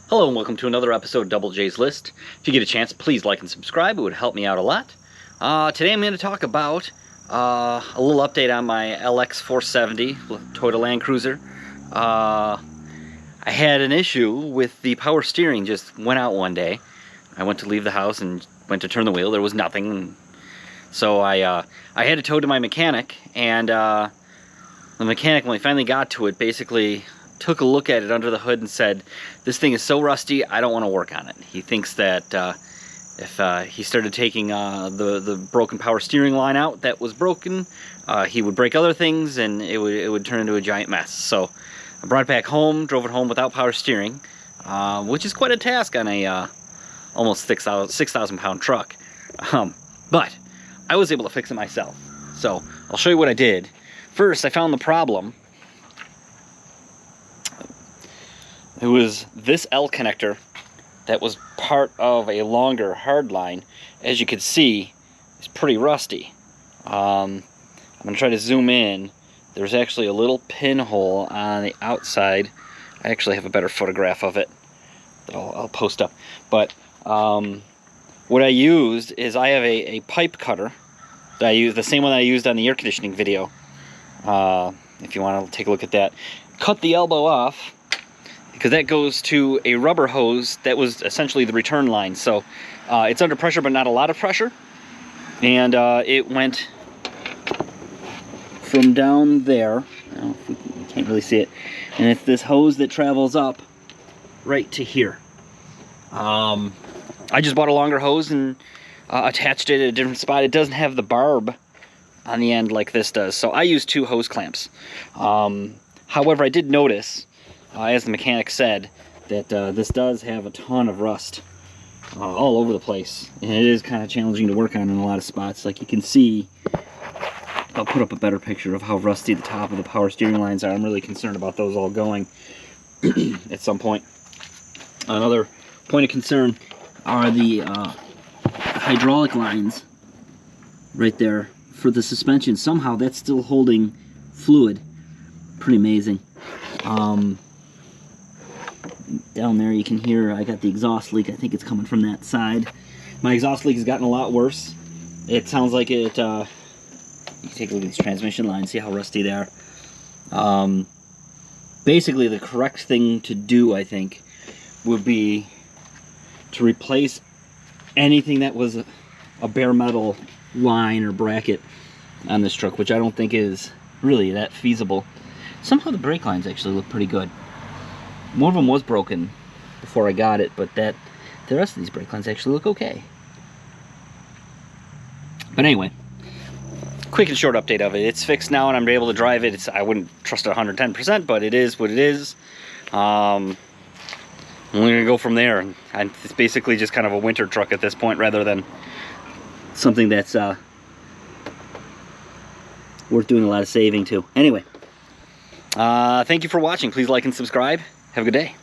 Hello and welcome to another episode of Double J's List. If you get a chance, please like and subscribe. It would help me out a lot. Today I'm going to talk about a little update on my LX470 Toyota Land Cruiser. I had an issue with the power steering. Just went out one day. I went to leave the house and went to turn the wheel. There was nothing. So I had it towed to my mechanic, and the mechanic, when he finally got to it, basically took a look at it under the hood and said, "This thing is so rusty, I don't want to work on it." He thinks that if he started taking the broken power steering line out that was broken, he would break other things and it would turn into a giant mess. So I brought it back home, drove it home without power steering, which is quite a task on a almost 6,000 pound truck. But I was able to fix it myself. So I'll show you what I did. First, I found the problem. It was this L connector that was part of a longer hard line. As you can see, it's pretty rusty. I'm going to try to zoom in. There's actually a little pinhole on the outside. I actually have a better photograph of it that I'll post up. But what I used is I have a pipe cutter that I use, the same one that I used on the air conditioning video. If you want to take a look at that. Cut the elbow off, because that goes to a rubber hose that was essentially the return line. So it's under pressure, but not a lot of pressure. And it went from down there. You can't really see it. And it's this hose that travels up right to here. I just bought a longer hose and attached it at a different spot. It doesn't have the barb on the end like this does. So I use 2 hose clamps. However, I did notice, as the mechanic said, that this does have a ton of rust all over the place, and it is kind of challenging to work on in a lot of spots. Like you can see, I'll put up a better picture of how rusty the top of the power steering lines are. I'm really concerned about those all going at some point. Another point of concern are the hydraulic lines right there for the suspension. Somehow that's still holding fluid. Pretty amazing. Down there you can hear I got the exhaust leak. I think it's coming from that side. My exhaust leak has gotten a lot worse. It sounds like it, you can take a look at these transmission lines, see how rusty they are. Basically the correct thing to do, I think, would be to replace anything that was a bare metal line or bracket on this truck, which I don't think is really that feasible. Somehow the brake lines actually look pretty good. One of them was broken before I got it, but the rest of these brake lines actually look okay. But anyway, quick and short update of it. It's fixed now and I'm able to drive it. I wouldn't trust it 110%, but it is what it is. We're gonna go from there. And it's basically just kind of a winter truck at this point, rather than something that's worth doing a lot of saving to. Anyway, thank you for watching. Please like and subscribe. Have a good day.